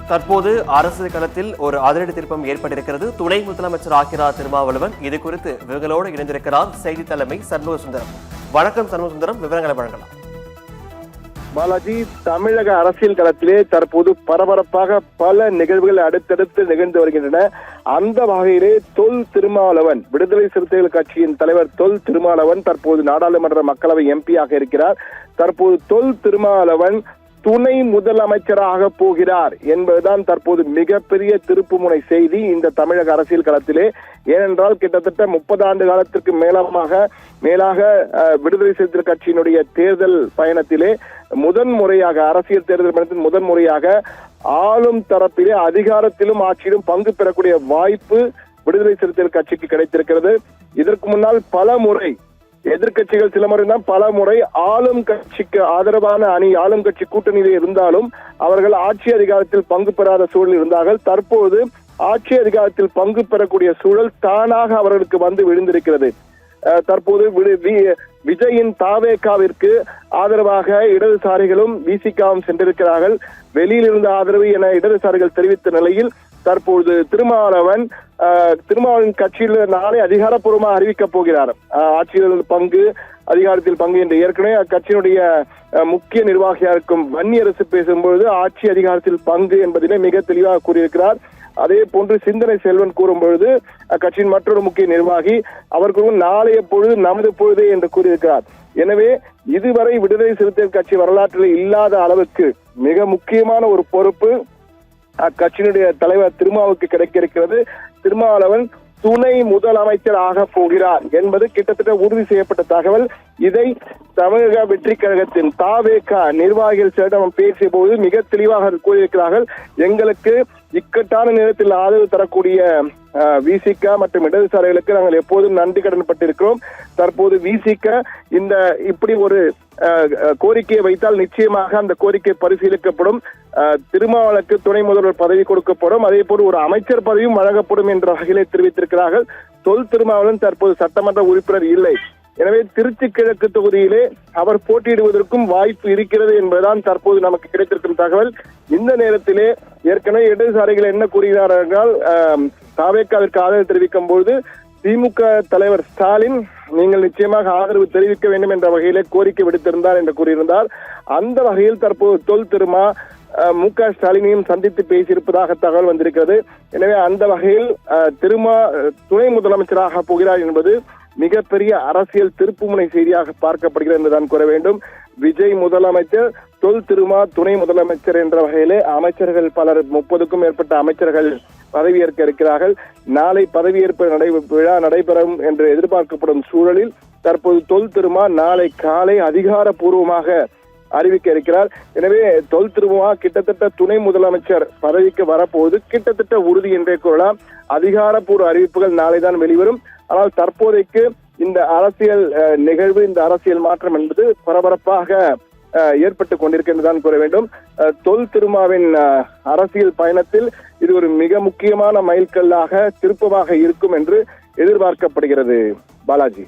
தற்போது அரசு களத்தில் ஒரு அதிரடி திருப்பம் ஏற்பட்டிருக்கிறது. துணை முதலமைச்சர் ஆகிறார் திருமாவளவன். இது குறித்து விவரங்களோடு இணைந்திருக்கிறார் செய்தி தலைமை சண்முக சுந்தரம். வணக்கம் சண்முக சுந்தரம், விவரங்களை வழங்கலாம். பாலாஜி, தமிழக அரசியல் களத்திலே தற்போது பரபரப்பாக பல நிகழ்வுகள் அடுத்தடுத்து நிகழ்ந்து வருகின்றன. அந்த வகையிலே தொல் திருமாவளவன், விடுதலை சிறுத்தைகள் கட்சியின் தலைவர் தொல் திருமாவளவன் தற்போது நாடாளுமன்ற மக்களவை எம்பியாக இருக்கிறார். தற்போது தொல் திருமாவளவன் துணை முதலமைச்சராக போகிறார் என்பதுதான் தற்போது மிகப்பெரிய திருப்புமுனை செய்தி இந்த தமிழக அரசியல் களத்திலே. ஏனென்றால் கிட்டத்தட்ட 30 ஆண்டு காலத்திற்கு மேலாக விடுதலை சிறுத்தைகள் கட்சியினுடைய தேர்தல் பயணத்திலே முதன்முறையாக, அரசியல் தேர்தல் பயணத்தில் முதன்முறையாக ஆளும் தரப்பிலே அதிகாரத்திலும் ஆட்சியிலும் பங்கு பெறக்கூடிய வாய்ப்பு விடுதலை சிறுத்தைகள் கட்சிக்கு கிடைத்திருக்கிறது. இதற்கு முன்னால் பல முறை எதிர்கட்சிகள் சில முறை தான் பல முறை ஆளும் கட்சிக்கு ஆதரவான அணி, ஆளும் கட்சி கூட்டணியிலே இருந்தாலும் அவர்கள் ஆட்சி அதிகாரத்தில் பங்கு பெறாத சூழல் இருந்தார்கள். தற்போது ஆட்சி அதிகாரத்தில் பங்கு பெறக்கூடிய சூழல் தானாக அவர்களுக்கு வந்து விழுந்திருக்கிறது. தற்போது விஜயின் தாவேகாவிற்கு ஆதரவாக இடதுசாரிகளும் விசிகாவும் சென்றிருக்கிறார்கள். வெளியில் இருந்த ஆதரவு என இடதுசாரிகள் தெரிவித்த நிலையில் தற்போது திருமாவளவன் கட்சியில் நாளை அதிகாரப்பூர்வமாக அறிவிக்கப் போகிறார். ஆட்சியில் பங்கு, அதிகாரத்தில் பங்கு என்று ஏற்கனவே அக்கட்சியினுடைய முக்கிய நிர்வாகியாக இருக்கும் வன்னியரசு பேசும்பொழுது ஆட்சி அதிகாரத்தில் பங்கு என்பதிலே மிக தெளிவாக கூறியிருக்கிறார். அதே போன்று சிந்தனை செல்வன் கூறும்பொழுது அக்கட்சியின் மற்றொரு முக்கிய நிர்வாகி அவர் கூறும் நாளைய பொழுது நமது பொழுதே என்று கூறியிருக்கிறார். எனவே இதுவரை விடுதலை சிறுத்தைகள் கட்சி வரலாற்றில் இல்லாத அளவுக்கு மிக முக்கியமான ஒரு பொறுப்பு அக்கட்சியினுடைய தலைவர் திருமாவுக்கு கிடைக்க இருக்கிறது. திருமாவளவன் துணை முதலமைச்சர் ஆக போகிறார் என்பது கிட்டத்தட்ட உறுதி செய்யப்பட்ட தகவல். இதை தமிழக வெற்றி கழகத்தின் தாவேகா நிர்வாகிகள் சிலரிடம் பேசிய போது மிக தெளிவாக கூறியிருக்கிறார்கள். எங்களுக்கு இக்கட்டான நேரத்தில் ஆதரவு தரக்கூடிய விசிக மற்றும் இடதுசாரிகளுக்கு நாங்கள் எப்போதும் நன்றி கடன் பட்டிருக்கிறோம். தற்போது விசிக இந்த இப்படி ஒரு கோரிக்கையை வைத்தால் நிச்சயமாக அந்த கோரிக்கை பரிசீலிக்கப்படும். திருமாவளவுக்கு துணை முதல்வர் பதவி கொடுக்கப்படும், அதே போல ஒரு அமைச்சர் பதவியும் வழங்கப்படும் என்ற வகையிலே தெரிவித்திருக்கிறார்கள். தொல் திருமாவளவன் தற்போது சட்டமன்ற உறுப்பினர் இல்லை. எனவே திருச்சி கிழக்கு தொகுதியிலே அவர் போட்டியிடுவதற்கும் வாய்ப்பு இருக்கிறது என்பதுதான் தற்போது நமக்கு கிடைத்திருக்கும் தகவல். இந்த நேரத்திலே ஏற்கனவே இடதுசாரிகள் என்ன கூறுகிறார்கள் என்றால், தாவேகாவிற்கு ஆதரவு தெரிவிக்கும் பொழுது திமுக தலைவர் ஸ்டாலின் நீங்கள் நிச்சயமாக ஆதரவு தெரிவிக்க வேண்டும் என்ற வகையிலே கோரிக்கை விடுத்திருந்தார் என்று கூறியிருந்தார். அந்த வகையில் தற்போது தொல் திருமா மு.க. ஸ்டாலினையும் சந்தித்து பேசியிருப்பதாக தகவல் வந்திருக்கிறது. எனவே அந்த வகையில் துணை முதலமைச்சராக போகிறார் என்பது மிகப்பெரிய அரசியல் திருப்புமுனை செய்தியாக பார்க்கப்படுகிறது என்றுதான் கூற வேண்டும். விஜய் முதலமைச்சர், தொல் திருமா துணை முதலமைச்சர் என்ற வகையிலே அமைச்சர்கள் பலர் 30க்கும் மேற்பட்ட அமைச்சர்கள் பதவியேற்க இருக்கிறார்கள். நாளை பதவியேற்பு விழா நடைபெறும் என்று எதிர்பார்க்கப்படும் சூழலில் தற்போது தொல் திருமா நாளை காலை அதிகாரப்பூர்வமாக அறிவிக்க இருக்கிறார். எனவே தொல் திருமா கிட்டத்தட்ட துணை முதலமைச்சர் பதவிக்கு வரப்போது கிட்டத்தட்ட உறுதி என்றே கூறலாம். அதிகாரப்பூர்வ அறிவிப்புகள் நாளைதான் வெளிவரும். ஆனால் தற்போதைக்கு இந்த அரசியல் நிகழ்வு, இந்த அரசியல் மாற்றம் என்பது பரபரப்பாக ஏற்பட்டுக் கொண்டிருக்கின்றதான் கூற வேண்டும். தொல் திருமாவின் அரசியல் பயணத்தில் இது ஒரு மிக முக்கியமான மைல்கல்லாக திருப்பமாக இருக்கும் என்று எதிர்பார்க்கப்படுகிறது. பாலாஜி.